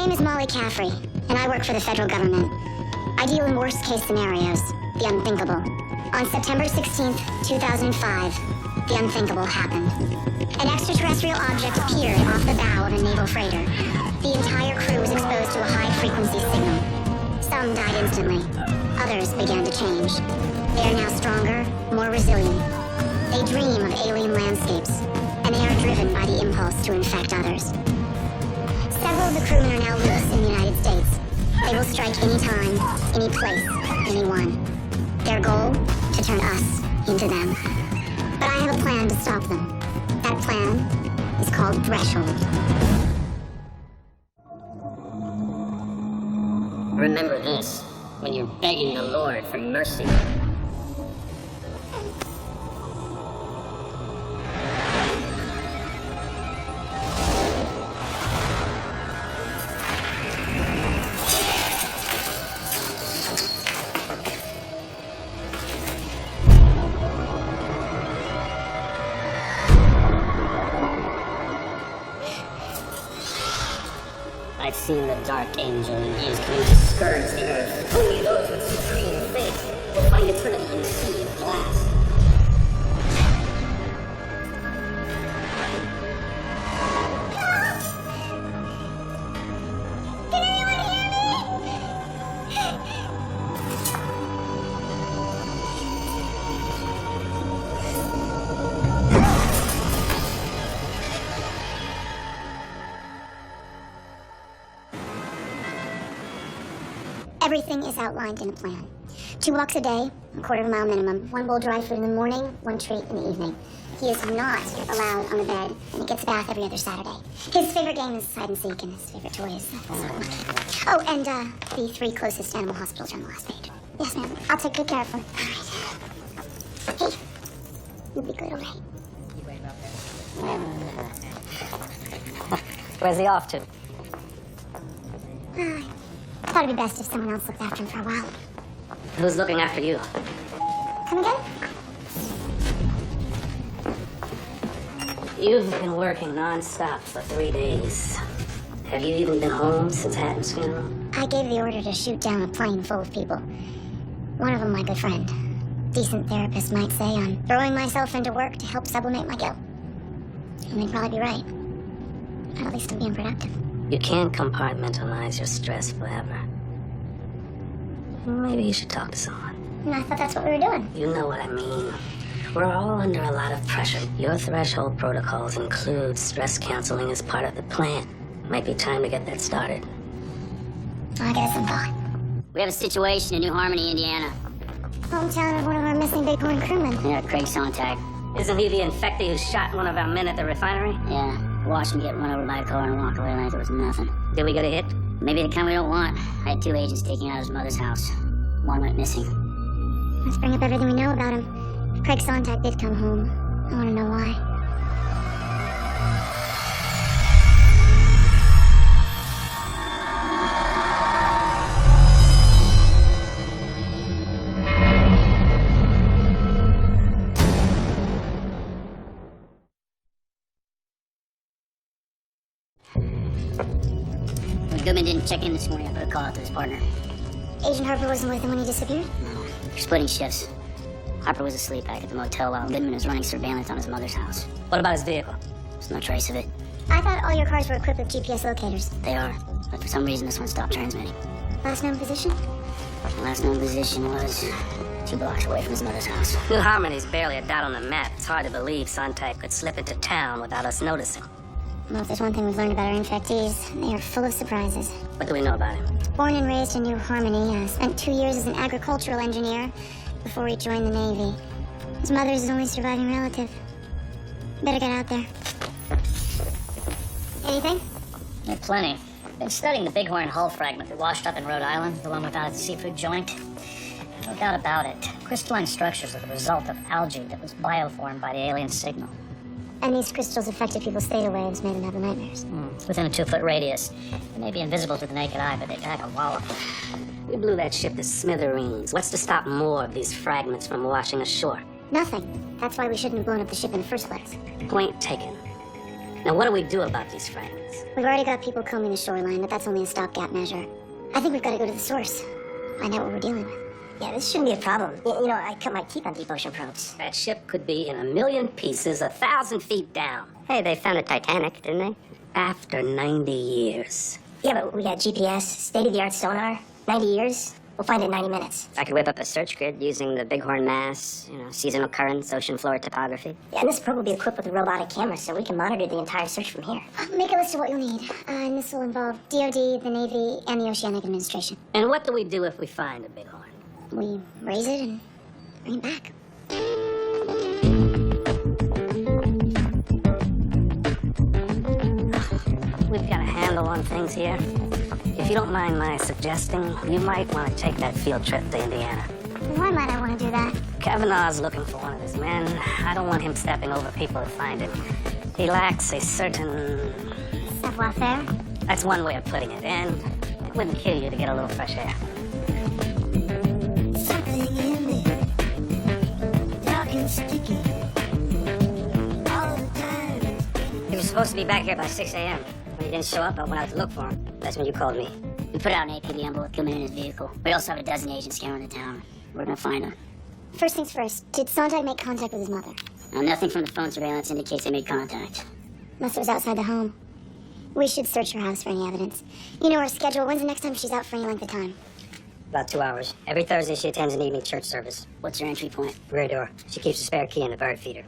name is Molly Caffrey, and I work for the federal government. I deal in worst-case scenarios, the unthinkable. On September 16th, 2005, the unthinkable happened. An extraterrestrial object appeared off the bow of a naval freighter. The entire crew was exposed to a high-frequency signal. Some died instantly. Others began to change. They are now stronger, more resilient. They dream of alien landscapes, and they are driven by the impulse to infect others. Several of the crewmen are now loose in the United States. They will strike any time, any place, anyone. Their goal? To turn us into them. But I have a plan to stop them. That plan is called Threshold. Remember this when you're begging the Lord for mercy. I've seen the dark angel in years coming to scourge the earth. Only those with supreme faith will find eternity in the sea of glass. Can anyone hear me? Everything is outlined in a plan. 2 walks a day, a quarter of a mile minimum, 1 bowl dry food in the morning, 1 treat in the evening. He is not allowed on the bed, and he gets a bath every other Saturday. His favorite game is hide and seek, and his favorite toy is Oh, and the 3 closest animal hospitals are on the last page. Yes, ma'am. I'll take good care of them. All right. Hey, you'll be good, all right? Where's he off to? Thought it'd be best if someone else looked after him for a while. Who's looking after you? Come again? You've been working non-stop for 3 days. Have you even been home since Hatton's funeral? I gave the order to shoot down a plane full of people. One of them my good friend. Decent therapist might say I'm throwing myself into work to help sublimate my guilt. And they'd probably be right. But at least I'm being productive. You can't compartmentalize your stress forever. Maybe you should talk to someone. And I thought that's what we were doing. You know what I mean. We're all under a lot of pressure. Your threshold protocols include stress counseling as part of the plan. Might be time to get that started. I'll give it some thought. We have a situation in New Harmony, Indiana. Hometown of one of our missing Bighorn crewmen. Yeah, Craig Sontag. Isn't he the infected who shot one of our men at the refinery? Yeah, watched him get run over by a car and walk away like it was nothing. Did we get a hit? Maybe the kind we don't want. I had 2 agents taking out his mother's house. One went missing. Let's bring up everything we know about him. If Craig Sontag did come home, I want to know why. Goodman didn't check in this morning. I put a call out to his partner. Agent Harper wasn't with him when he disappeared? No, they're splitting shifts. Harper was asleep back at the motel while Goodman was running surveillance on his mother's house. What about his vehicle? There's no trace of it. I thought all your cars were equipped with GPS locators. They are, but for some reason this one stopped transmitting. Last known position? The last known position was 2 blocks away from his mother's house. New Harmony's barely a dot on the map. It's hard to believe Sontag could slip into town without us noticing. Well, if there's one thing we've learned about our infectees, they are full of surprises. What do we know about him? Born and raised in New Harmony, spent 2 years as an agricultural engineer before he joined the Navy. His mother is his only surviving relative. Better get out there. Anything? Yeah, plenty. Been studying the bighorn hull fragment that washed up in Rhode Island, the one without its seafood joint. No doubt about it. Crystalline structures are the result of algae that was bioformed by the alien signal. And these crystals affected people's theta waves, made them have the nightmares. Within a 2-foot radius. They may be invisible to the naked eye, but they pack a wallop. We blew that ship to smithereens. What's to stop more of these fragments from washing ashore? Nothing. That's why we shouldn't have blown up the ship in the first place. Point taken. Now, what do we do about these fragments? We've already got people combing the shoreline, but that's only a stopgap measure. I think we've got to go to the source. Find out what we're dealing with. Yeah, this shouldn't be a problem. You know, I cut my teeth on deep ocean probes. That ship could be in a million pieces 1,000 feet down. Hey, they found a Titanic, didn't they? After 90 years. Yeah, but we got GPS, state-of-the-art sonar. 90 years? We'll find it in 90 minutes. I could whip up a search grid using the Bighorn mass, seasonal currents, ocean floor topography. Yeah, and this probe will be equipped with a robotic camera, so we can monitor the entire search from here. Make a list of what you'll need. And this will involve DOD, the Navy, and the Oceanic Administration. And what do we do if we find a Bighorn? We raise it and bring it back. We've got a handle on things here. If you don't mind my suggesting, you might want to take that field trip to Indiana. Why might I want to do that? Kavanaugh's looking for one of his men. I don't want him stepping over people to find it. He lacks a certain... savoir-faire? That's one way of putting it, and it wouldn't kill you to get a little fresh air. Something in me, dark and sticky, all the time. He was supposed to be back here by 6 a.m. When he didn't show up, I went out to look for him. That's when you called me. We put out an APB on board Gilman in his vehicle. We also have a dozen agents scouring the town. We're gonna find him. First things first, did Sontag make contact with his mother? Now, nothing from the phone surveillance indicates they made contact. Unless it was outside the home. We should search her house for any evidence. You know her schedule. When's the next time she's out for any length of time? About 2 hours. Every Thursday, she attends an evening church service. What's her entry point? Rear door. She keeps a spare key in the bird feeder.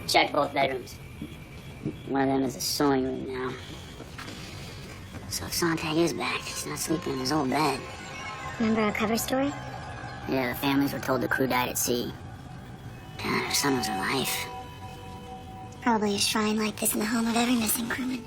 Check both bedrooms. One of them is a sewing room now. So if Sontag is back, he's not sleeping in his old bed. Remember our cover story? Yeah, the families were told the crew died at sea. God, her son was her life. Probably a shrine like this in the home of every missing crewman.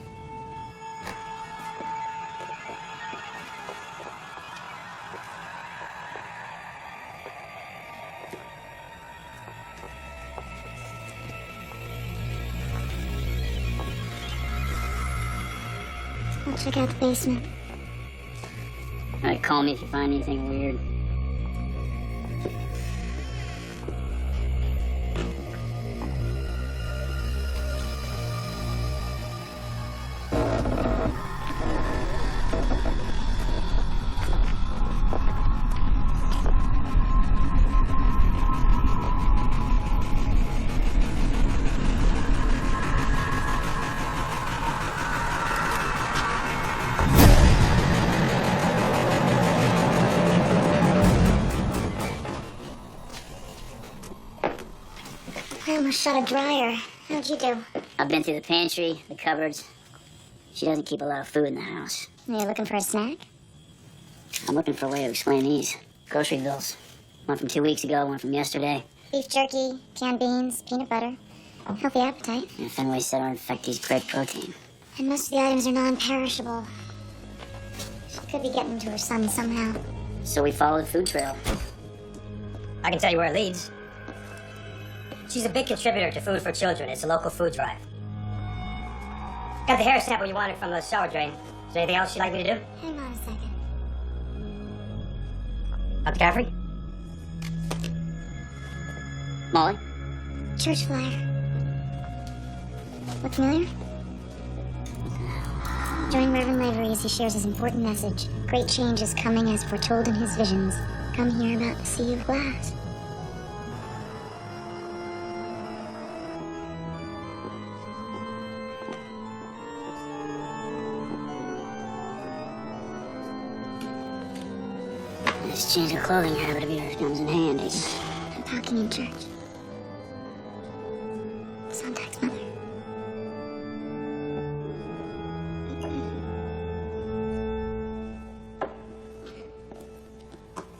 I'll check out the basement. All right, call me if you find anything weird. I almost shot a dryer. How'd you do? I've been through the pantry, the cupboards. She doesn't keep a lot of food in the house. Are you looking for a snack? I'm looking for a way to explain these. Grocery bills. One from 2 weeks ago, one from yesterday. Beef jerky, canned beans, peanut butter. Healthy appetite. And Fenway said our infectees crave protein. And most of the items are non-perishable. She could be getting to her son somehow. So we follow the food trail. I can tell you where it leads. She's a big contributor to Food for Children. It's a local food drive. Got the hair sample you wanted from the shower drain. Is there anything else you'd like me to do? Hang on a second. Dr. Caffrey? Molly? Church flyer. Look familiar? Join Reverend Lavery as he shares his important message. Great change is coming as foretold in his visions. Come hear about the sea of glass. This change of clothing habit of yours comes in handy. I'm talking in church. Sontag's mother.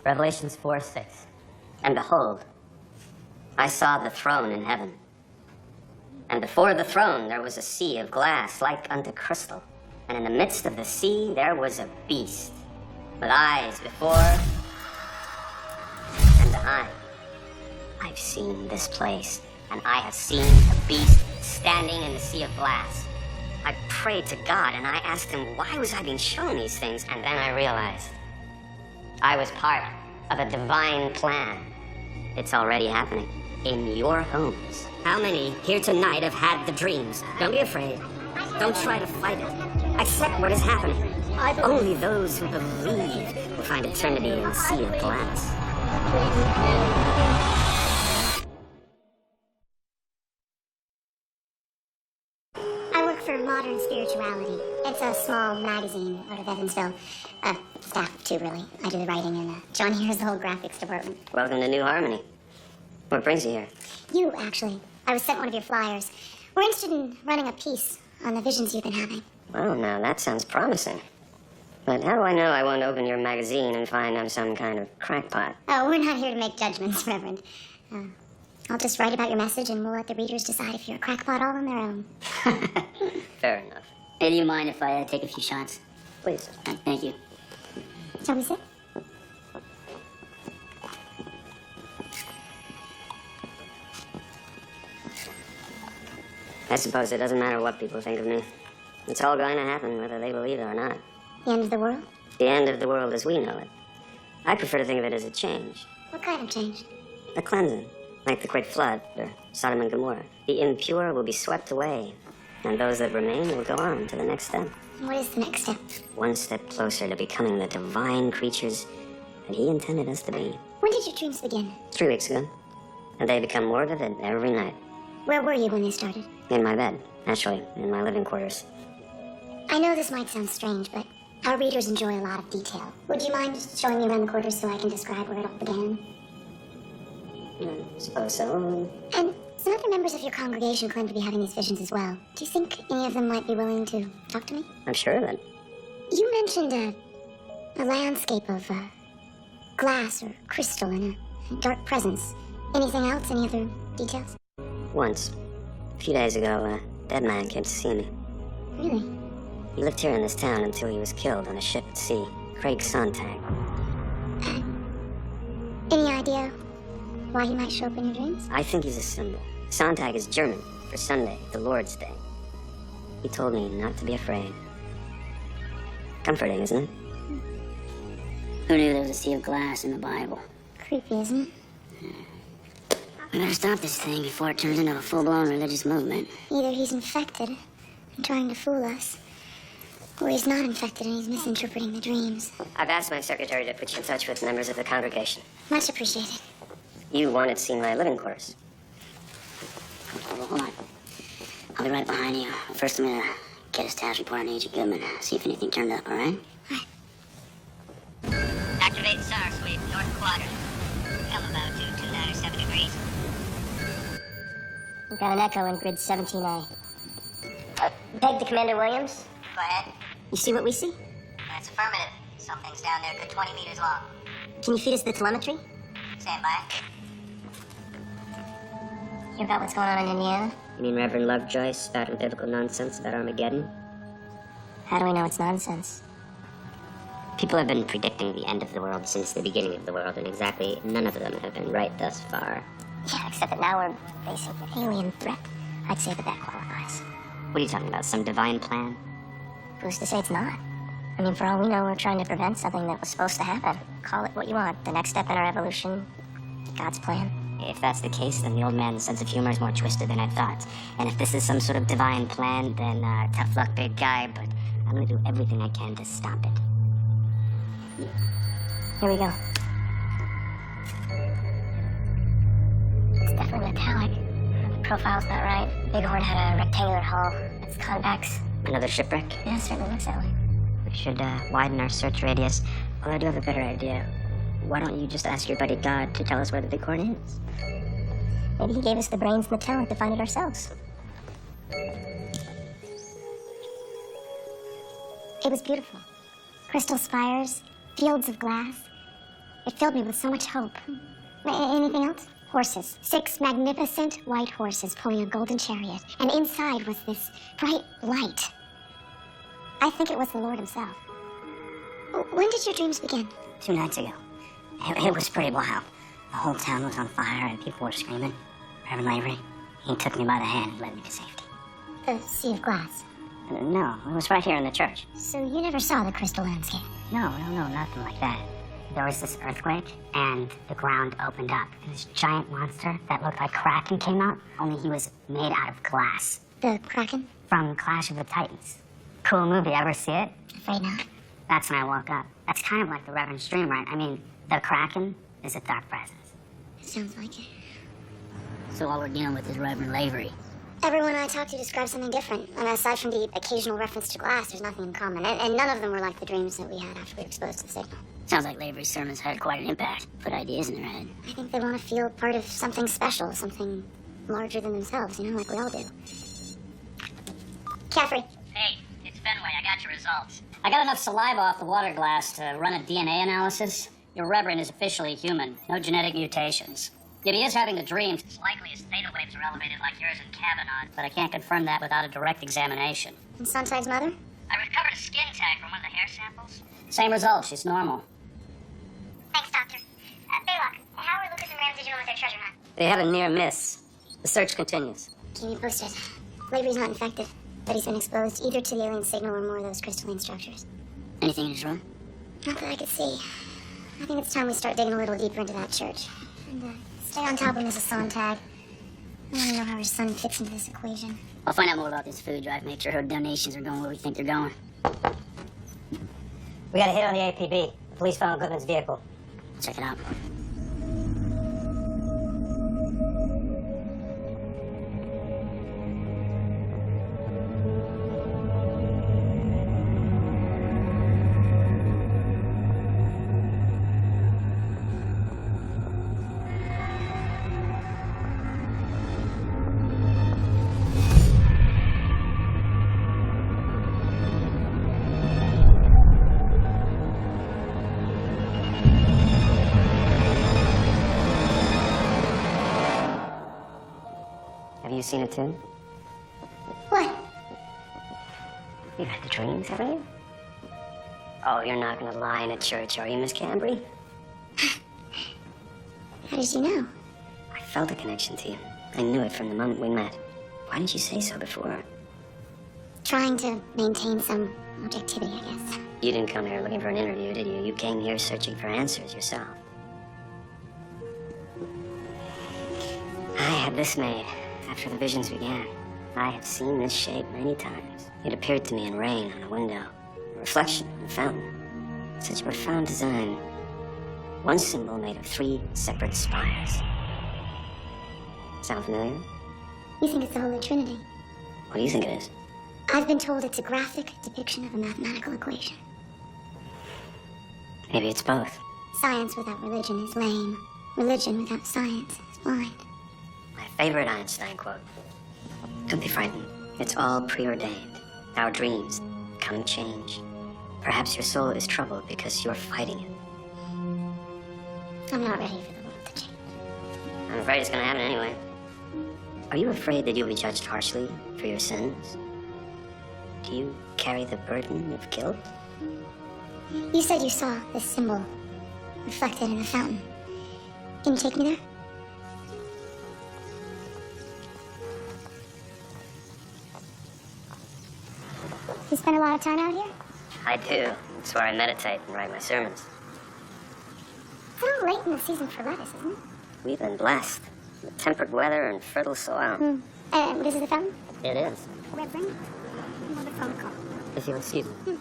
Revelations 4:6. And behold, I saw the throne in heaven. And before the throne there was a sea of glass like unto crystal. And in the midst of the sea there was a beast, with eyes before and behind. I've seen this place, and I have seen a beast standing in the sea of glass. I prayed to God, and I asked him, why was I being shown these things? And then I realized I was part of a divine plan. It's already happening in your homes. How many here tonight have had the dreams? Don't be afraid. Don't try to fight it. Accept what is happening. Only those who believe will find eternity in the sea of glass. I work for Modern Spirituality. It's a small magazine out of Evansville. Staff, too, really. I do the writing, and John here is the whole graphics department. Welcome to New Harmony. What brings you here? You, actually. I was sent one of your flyers. We're interested in running a piece on the visions you've been having. Well, now that sounds promising. But how do I know I won't open your magazine and find I'm some kind of crackpot? Oh, we're not here to make judgments, Reverend. I'll just write about your message, and we'll let the readers decide if you're a crackpot all on their own. Fair enough. Hey, do you mind if I take a few shots? Please. Thank you. Shall we sit? I suppose it doesn't matter what people think of me. It's all going to happen, whether they believe it or not. The end of the world? The end of the world as we know it. I prefer to think of it as a change. What kind of change? A cleansing, like the Great Flood, or Sodom and Gomorrah. The impure will be swept away, and those that remain will go on to the next step. What is the next step? One step closer to becoming the divine creatures that he intended us to be. When did your dreams begin? 3 weeks ago. And they become more vivid every night. Where were you when they started? In my bed, actually, in my living quarters. I know this might sound strange, but our readers enjoy a lot of detail. Would you mind showing me around the quarters so I can describe where it all began? I suppose so. And some other members of your congregation claim to be having these visions as well. Do you think any of them might be willing to talk to me? I'm sure of it. You mentioned a landscape of glass or crystal and a dark presence. Anything else? Any other details? Once, a few days ago, a dead man came to see me. Really? He lived here in this town until he was killed on a ship at sea. Craig Sontag. Any idea why he might show up in your dreams? I think he's a symbol. Sontag is German for Sunday, the Lord's Day. He told me not to be afraid. Comforting, isn't it? Who knew there was a sea of glass in the Bible? Creepy, isn't it? We better stop this thing before it turns into a full-blown religious movement. Either he's infected and trying to fool us, or he's not infected and he's misinterpreting the dreams. I've asked my secretary to put you in touch with members of the congregation. Much appreciated. You wanted to see my living quarters. Well, hold on. I'll be right behind you. First, I'm gonna get a status report on Agent Goodman. See if anything turned up, all right? Activate SAR sweep, north quadrant. About to 297 degrees. We've got an echo in grid 17A. Peg to Commander Williams. Go ahead. You see what we see? That's affirmative. Something's down there, good 20 meters long. Can you feed us the telemetry? Stand by. Hear about what's going on in Indiana? You mean Reverend Lovejoy spouting biblical nonsense about Armageddon? How do we know it's nonsense? People have been predicting the end of the world since the beginning of the world, and exactly none of them have been right thus far. Yeah, except that now we're facing an alien threat. I'd say that qualifies. What are you talking about, some divine plan? Who's to say it's not? I mean, for all we know, we're trying to prevent something that was supposed to happen. Call it what you want. The next step in our evolution, God's plan. If that's the case, then the old man's sense of humor is more twisted than I thought. And if this is some sort of divine plan, then tough luck, big guy, but I'm gonna do everything I can to stop it. Here we go. It's definitely metallic. The profile's not right. Bighorn had a rectangular hull. It's convex. Another shipwreck? Yeah, it certainly looks that way. We should widen our search radius. Well, I do have a better idea. Why don't you just ask your buddy God to tell us where the Bighorn is? Maybe he gave us the brains and the talent to find it ourselves. It was beautiful. Crystal spires, fields of glass. It filled me with so much hope. Anything else? Horses. 6 magnificent white horses pulling a golden chariot. And inside was this bright light. I think it was the Lord himself. When did your dreams begin? 2 nights ago. It was pretty wild. The whole town was on fire and people were screaming. Reverend Lavery, he took me by the hand and led me to safety. The sea of glass. No, it was right here in the church. So you never saw the crystal landscape? No, nothing like that. There was this earthquake, and the ground opened up. And this giant monster that looked like Kraken came out, only he was made out of glass. The Kraken? From Clash of the Titans. Cool movie, ever see it? Afraid not. That's when I woke up. That's kind of like the Reverend's dream, right? I mean, the Kraken is a dark presence. Sounds like it. So all we're dealing with is Reverend Lavery. Everyone I talked to described something different. And aside from the occasional reference to glass, there's nothing in common. And none of them were like the dreams that we had after we were exposed to the signal. Sounds like Lavery's sermons had quite an impact. Put ideas in their head. I think they want to feel part of something special, something larger than themselves, you know, like we all do. Caffrey. Hey, it's Fenway. I got your results. I got enough saliva off the water glass to run a DNA analysis. Your Reverend is officially human. No genetic mutations. Yet he is having the dreams. It's likely his theta waves are elevated like yours and Kavanaugh. But I can't confirm that without a direct examination. And Sontag's mother? I recovered a skin tag from one of the hair samples. Same result. She's normal. Thanks, Doctor. Baylock, how are Lucas and Ramsey doing with their treasure hunt? They had a near miss. The search continues. Keep me posted. Lavery's not infected, but he's been exposed either to the alien signal or more of those crystalline structures. Anything in his room? Not that I could see. I think it's time we start digging a little deeper into that church. And stay on top of Mrs. Sontag. I want to know how her son fits into this equation. I'll find out more about this food drive, make sure her donations are going where we think they're going. We got a hit on the APB. The police found Goodman's vehicle. Check it out. Have you seen it too? What? You've had the dreams, haven't you? Oh, you're not gonna lie in a church, are you, Miss Cambry? How did you know? I felt a connection to you. I knew it from the moment we met. Why didn't you say so before? Trying to maintain some objectivity, I guess. You didn't come here looking for an interview, did you? You came here searching for answers yourself. I had this made after the visions began. I have seen this shape many times. It appeared to me in rain on a window, a reflection on a fountain. Such a profound design. One symbol made of 3 separate spires. Sound familiar? You think it's the Holy Trinity? What do you think it is? I've been told it's a graphic depiction of a mathematical equation. Maybe it's both. Science without religion is lame. Religion without science is blind. My favorite Einstein quote. Don't be frightened. It's all preordained. Our dreams come change. Perhaps your soul is troubled because you're fighting it. I'm not ready for the world to change. I'm afraid it's gonna happen anyway. Are you afraid that you'll be judged harshly for your sins? Do you carry the burden of guilt? You said you saw this symbol reflected in the fountain. Can you take me there? You spend a lot of time out here? I do. It's where I meditate and write my sermons. It's a little late in the season for lettuce, isn't it? We've been blessed with temperate weather and fertile soil. What is it, the fountain? It is. Reverend? Another phone call. If you'll excuse me.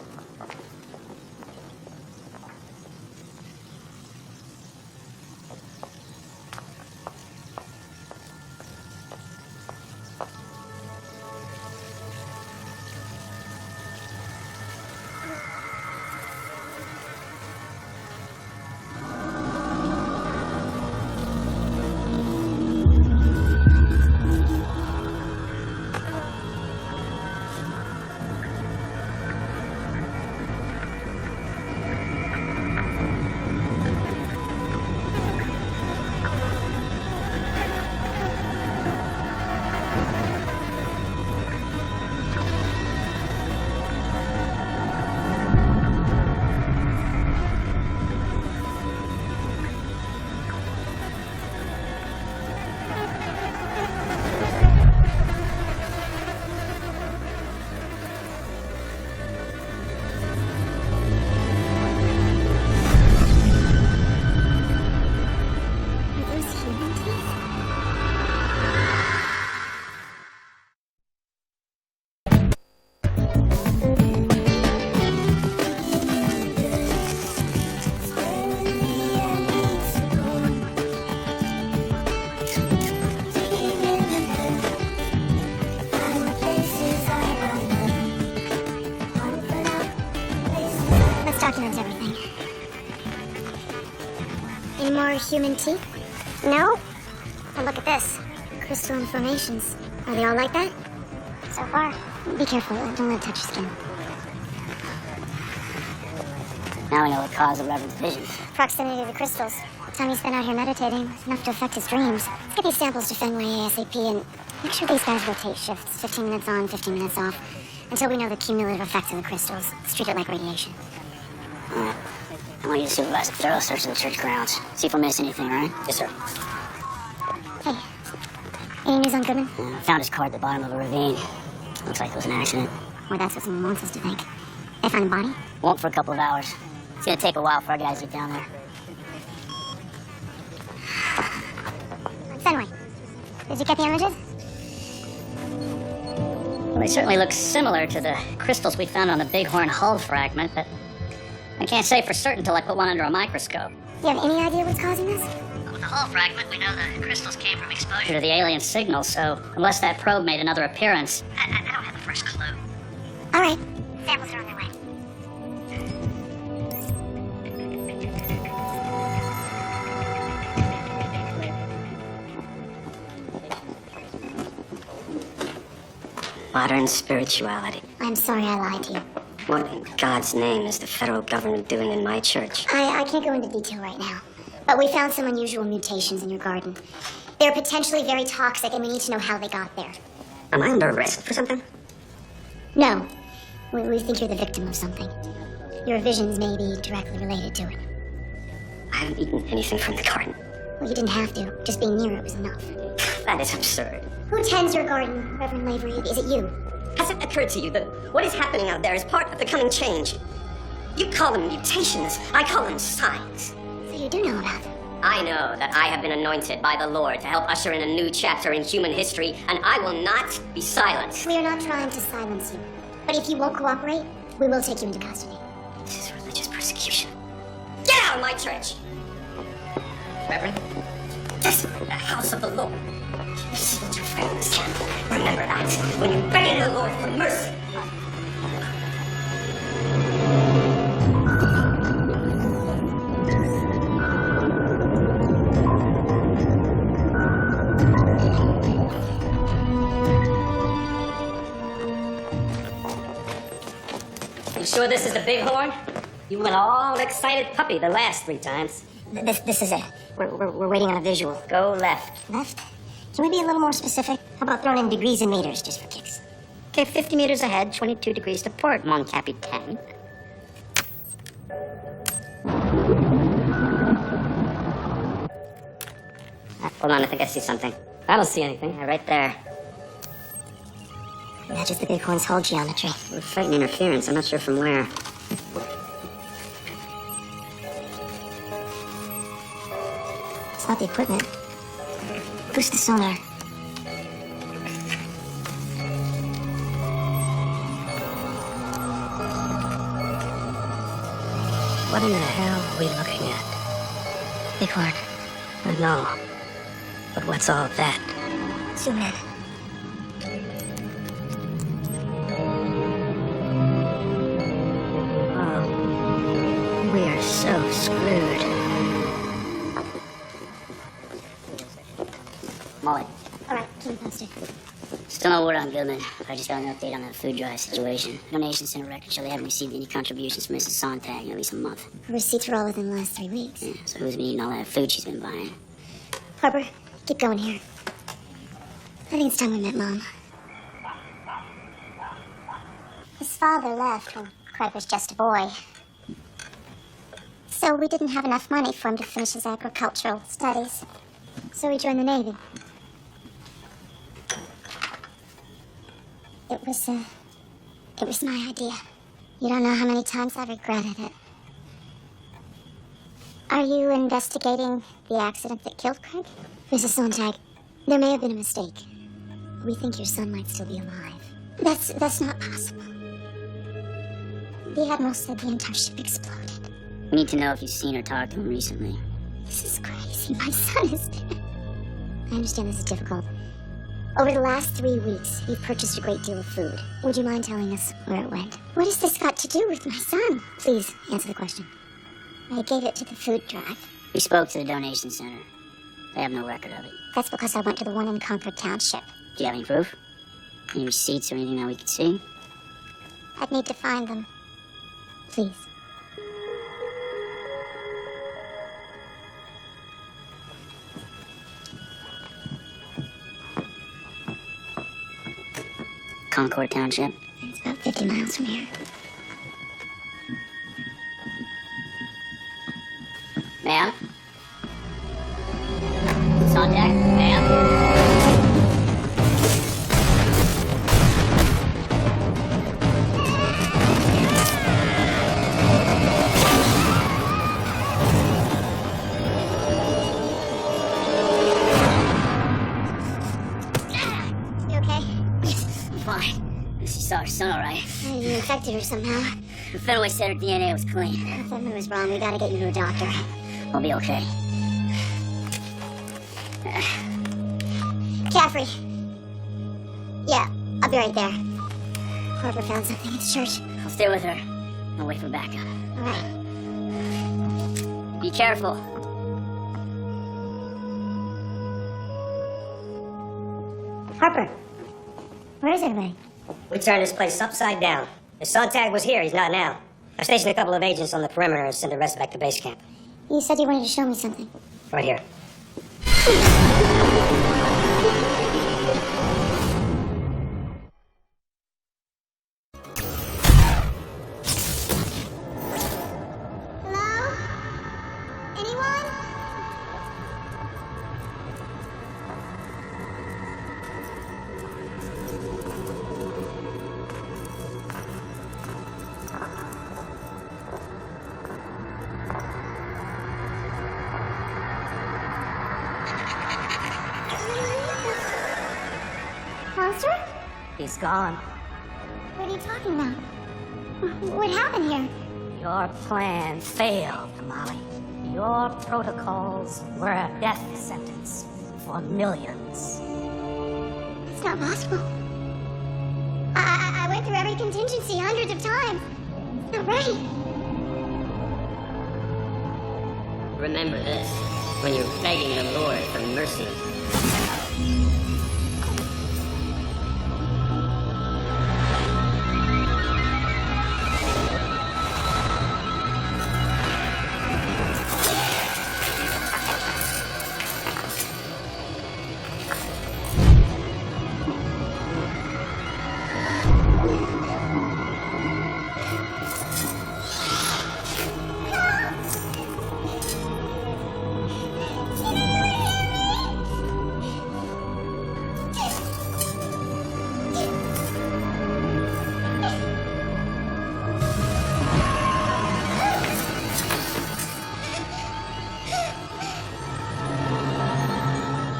human teeth? No? Well, look at this. Crystalline formations. Are they all like that? So far. Be careful. Don't let it touch your skin. Now we know what caused the Reverend's visions. Proximity to the crystals. The time he spent out here meditating was enough to affect his dreams. Let's get these samples to Fenway ASAP and make sure these guys rotate shifts. 15 minutes on, 15 minutes off. Until we know the cumulative effects of the crystals. Let's treat it like radiation. Alright. I want you to supervise a thorough search of the church grounds. See if we miss anything, alright? Yes, sir. Hey, any news on Goodman? I found his car at the bottom of a ravine. Looks like it was an accident. Or that's what someone wants us to think. They find the body? Won't for a couple of hours. It's gonna take a while for our guys to get down there. Fenway, did you get the images? Well, they certainly look similar to the crystals we found on the bighorn hull fragment, but I can't say for certain till I put one under a microscope. Do you have any idea what's causing this? With the hull fragment, we know the crystals came from exposure to the alien signal, so unless that probe made another appearance, I don't have the first clue. All right, samples are on their way. Modern spirituality. I'm sorry I lied to you. What in God's name is the federal government doing in my church? I can't go into detail right now, but we found some unusual mutations in your garden. They're potentially very toxic, and we need to know how they got there. Am I under arrest for something? No, we think you're the victim of something. Your visions may be directly related to it. I haven't eaten anything from the garden. Well, you didn't have to. Just being near it was enough. That is absurd. Who tends your garden, Reverend Lavery? Is it you? Has it occurred to you that what is happening out there is part of the coming change? You call them mutations. I call them signs. So you do know about them. I know that I have been anointed by the Lord to help usher in a new chapter in human history, and I will not be silent. We are not trying to silence you. But if you won't cooperate, we will take you into custody. This is religious persecution. Get out of my church! Reverend, this is the house of the Lord. You see what your friends can. Remember that when you're begging the Lord for mercy. You sure this is the bighorn? You went all excited puppy the last 3 times. This is it. We're waiting on a visual. Go left. Left? Can we be a little more specific? How about throwing in degrees and meters just for kicks? Okay, 50 meters ahead, 22 degrees to port, mon capitaine. Hold on, I think I see something. I don't see anything. Yeah, right there. Matches the bighorn's hull geometry. We're fighting interference. I'm not sure from where. It's not the equipment. Boost the sonar. What in the hell are we looking at? Bighorn. I know. But what's all that? Zoom in. Oh, we are so screwed. Molly, All right, keep me posted. still no word on Goodman. I just got an update on the food drive situation. Donation center records show they haven't received any contributions from Mrs. Sontag in at least a month. Receipts were all within the last 3 weeks. Yeah, so who's been eating all that food she's been buying? Harper, keep going here. I think it's time we met Mom. His father left when Craig was just a boy. So we didn't have enough money for him to finish his agricultural studies. So he joined the Navy. It was my idea. You don't know how many times I've regretted it. Are you investigating the accident that killed Craig? Mrs. Sontag, there may have been a mistake. We think your son might still be alive. That's not possible. The Admiral said the entire ship exploded. We need to know if you've seen or talked to him recently. This is crazy. My son is dead. I understand this is difficult. Over the last 3 weeks, you've purchased a great deal of food. Would you mind telling us where it went? What has this got to do with my son? Please, answer the question. I gave it to the food drive. We spoke to the donation center. They have no record of it. That's because I went to the one in Concord Township. Do you have any proof? Any receipts or anything that we could see? I'd need to find them. Please. Concord Township. It's about 50 miles from here. Ma'am? It's on deck, ma'am? You okay? Fine. She saw her son, all right. You infected her somehow. Fenway said her DNA was clean. If something was wrong, we gotta get you to a doctor. I'll be okay. Caffrey. Yeah, I'll be right there. Harper found something at the church. I'll stay with her. I'll wait for backup. All right. Be careful. Harper, where is everybody? We turned this place upside down. If Sontag was here, he's not now. I stationed a couple of agents on the perimeter and sent the rest back to base camp. You said you wanted to show me something. Right here. Hello? Anyone? Monster? He's gone. What are you talking about? What happened here? Your plan failed, Molly. Your protocols were a death sentence for millions. It's not possible. I went through every contingency hundreds of times. It's not right. Remember this when you're begging the Lord for mercy.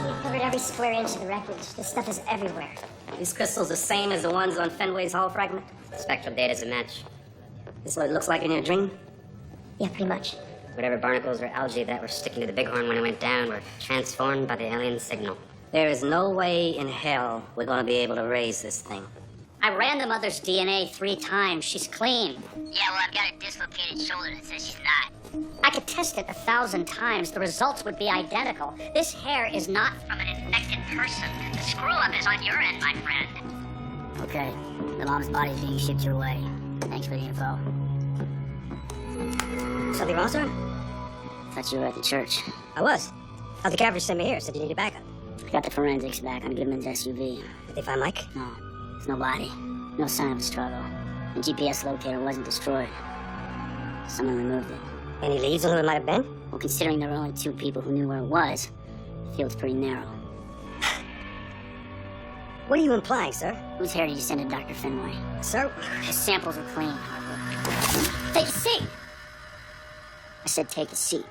You've covered every square inch of the wreckage. This stuff is everywhere. These crystals the same as the ones on Fenway's Hall fragment? Spectral data's a match. This is what it looks like in your dream? Yeah, pretty much. Whatever barnacles or algae that were sticking to the bighorn when it went down were transformed by the alien signal. There is no way in hell we're gonna be able to raise this thing. I ran the mother's DNA 3 times. She's clean. Yeah, well, I've got a dislocated shoulder that says she's not. I could test it 1,000 times. The results would be identical. This hair is not From an infected person. The screw-up is on your end, my friend. okay. The mom's body is being shipped your way. Thanks for the info. Something wrong, sir? Thought you were at the church. I was. How'd the cavalry send me here? Said you needed backup. Got the forensics back on Goodman's SUV. Did they find Mike? No, there's no body. No sign of a struggle. The GPS locator wasn't destroyed. Someone removed it. Any leads on who it might have been? Well, considering there were only 2 people who knew where it was, the field's pretty narrow. What are you implying, sir? Whose hair did you send to Dr. Fenway? Sir? The samples are clean, Harper. Take a seat! I said take a seat.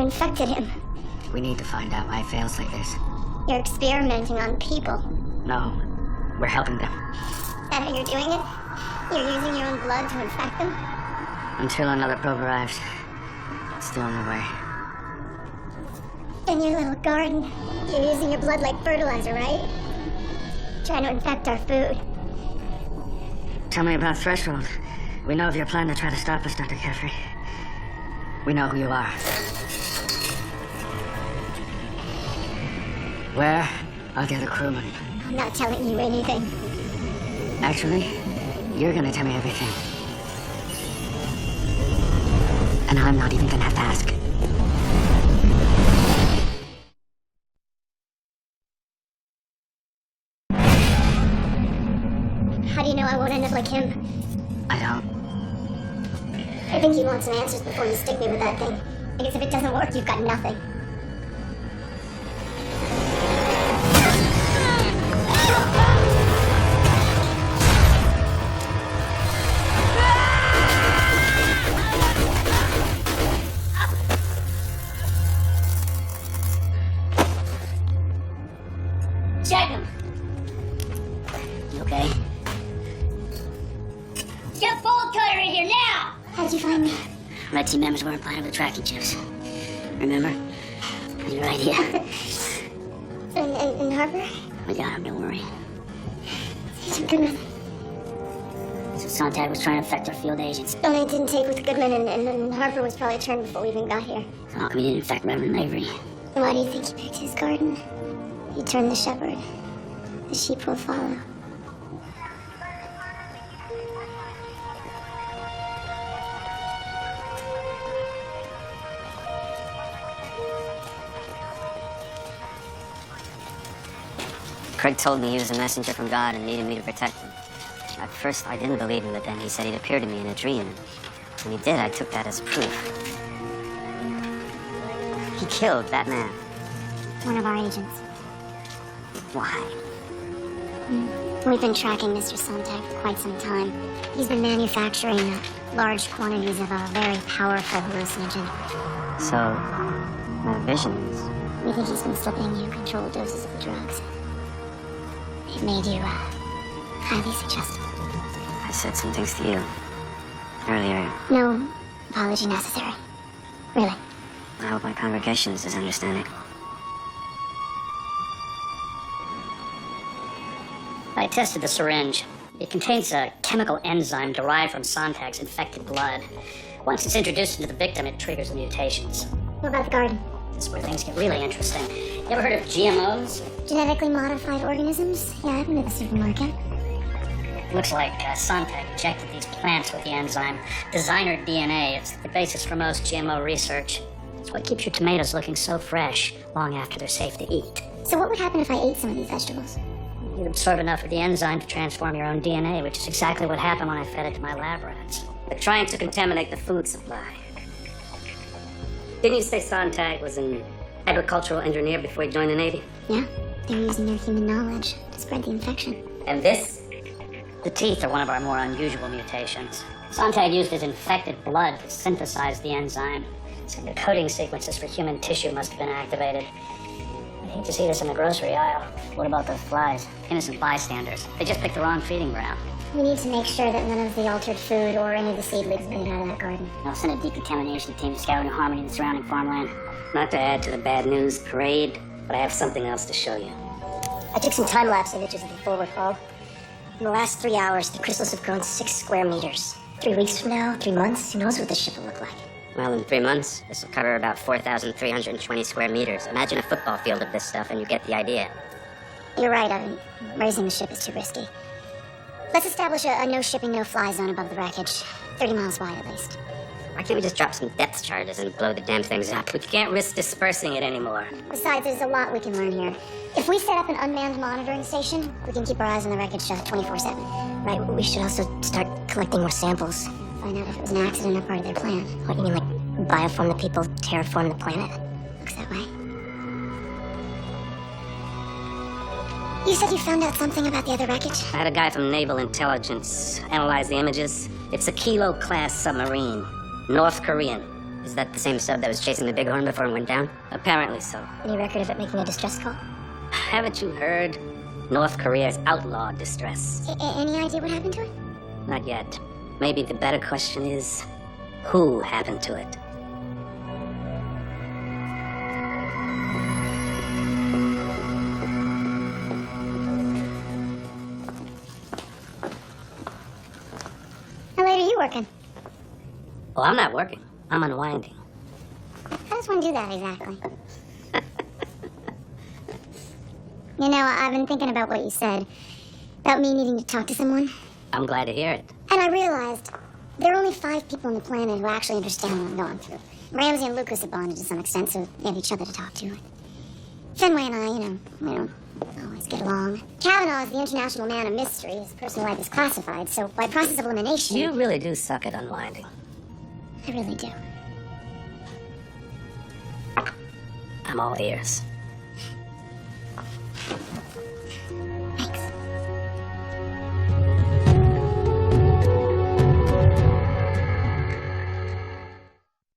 infected him. We need to find out why it fails like this. You're experimenting on people. No, we're helping them. Is that how you're doing it? You're using your own blood to infect them? Until another probe arrives. It's still on the way. In your little garden, you're using your blood like fertilizer, right? Trying to infect our food. Tell me about Threshold. We know of your plan to try to stop us, Dr. Caffrey. We know who you are. Where are the other crewmen? I'm not telling you anything. Actually, you're gonna tell me everything. And I'm not even gonna have to ask. How do you know I won't end up like him? I don't. I think you want some answers before you stick me with that thing. Because if it doesn't work, you've got nothing. Check him. You okay? Get Bolt Cutter in here now! How'd you find me? My team members weren't planted with tracking chips. Remember? Your idea. In Harbor? We got him, don't worry. Agent Goodman. So Sontag was trying to affect our field agents. Only it didn't take with Goodman, and Harper was probably turned before we even got here. So how come he didn't infect Reverend Avery? Why do you think he picked his garden? He turned the shepherd. The sheep will follow. Craig told me he was a messenger from God and needed me to protect him. At first, I didn't believe him, but then he said he'd appear to me in a dream. When he did, I took that as proof. He killed that man. One of our agents. Why? We've been tracking Mr. Sontag for quite some time. He's been manufacturing large quantities of a very powerful hallucinogen. So, my visions. We think he's been slipping you controlled doses of the drugs. It made you, highly suggestible. I said some things to you earlier. No apology necessary. Really. I hope my congregation is as understanding. I tested the syringe. It contains a chemical enzyme derived from Sontag's infected blood. Once it's introduced into the victim, it triggers mutations. What about the garden? This is where things get really interesting. You ever heard of GMOs? Genetically modified organisms? Yeah, I've been at the supermarket. Looks like Sontag injected these plants with the enzyme. Designer DNA is the basis for most GMO research. It's what keeps your tomatoes looking so fresh long after they're safe to eat. So what would happen if I ate some of these vegetables? You'd absorb enough of the enzyme to transform your own DNA, which is exactly what happened when I fed it to my lab rats. They're trying to contaminate the food supply. Didn't you say Sontag was an agricultural engineer before he joined the Navy? Yeah, they're using their human knowledge to spread the infection. And this? The teeth are one of our more unusual mutations. Sontag used his infected blood to synthesize the enzyme. So the coding sequences for human tissue must have been activated. I hate to see this in the grocery aisle. What about those flies? Innocent bystanders. They just picked the wrong feeding ground. We need to make sure that none of the altered food or any of the seedlings made out of that garden. I'll send a decontamination team to scour New Harmony and the surrounding farmland. Not to add to the bad news parade, but I have something else to show you. I took some time-lapse images of the forward hull. In the last 3 hours, the crystals have grown 6 square meters. 3 weeks from now, 3 months, who knows what this ship will look like? Well, in 3 months, this will cover about 4,320 square meters. Imagine a football field of this stuff and you get the idea. You're right, Evan. Raising the ship is too risky. Let's establish a no-shipping, no-fly zone above the wreckage. 30 miles wide, at least. Why can't we just drop some depth charges and blow the damn things up? We can't risk dispersing it anymore. Besides, there's a lot we can learn here. If we set up an unmanned monitoring station, we can keep our eyes on the wreckage 24/7. Right, we should also start collecting more samples. Find out if it was an accident or part of their plan. What, you mean like bioform the people, terraform the planet? Looks that way. You said you found out something about the other wreckage? I had a guy from Naval Intelligence analyze the images. It's a Kilo-class submarine. North Korean. Is that the same sub that was chasing the Bighorn before it went down? Apparently so. Any record of it making a distress call? Haven't you heard? North Korea's outlawed distress. Any idea what happened to it? Not yet. Maybe the better question is, who happened to it? How late are you working? Well, I'm not working. I'm unwinding. How does one do that exactly? You know, I've been thinking about what you said. About me needing to talk to someone. I'm glad to hear it. And I realized there are only 5 people on the planet who actually understand what I'm going through. Ramsey and Lucas are bonded to some extent, so they have each other to talk to. Fenway and I, we don't always get along. Kavanaugh is the international man of mystery. His personal life is classified, so by process of elimination... You really do suck at unwinding. I really do. I'm all ears.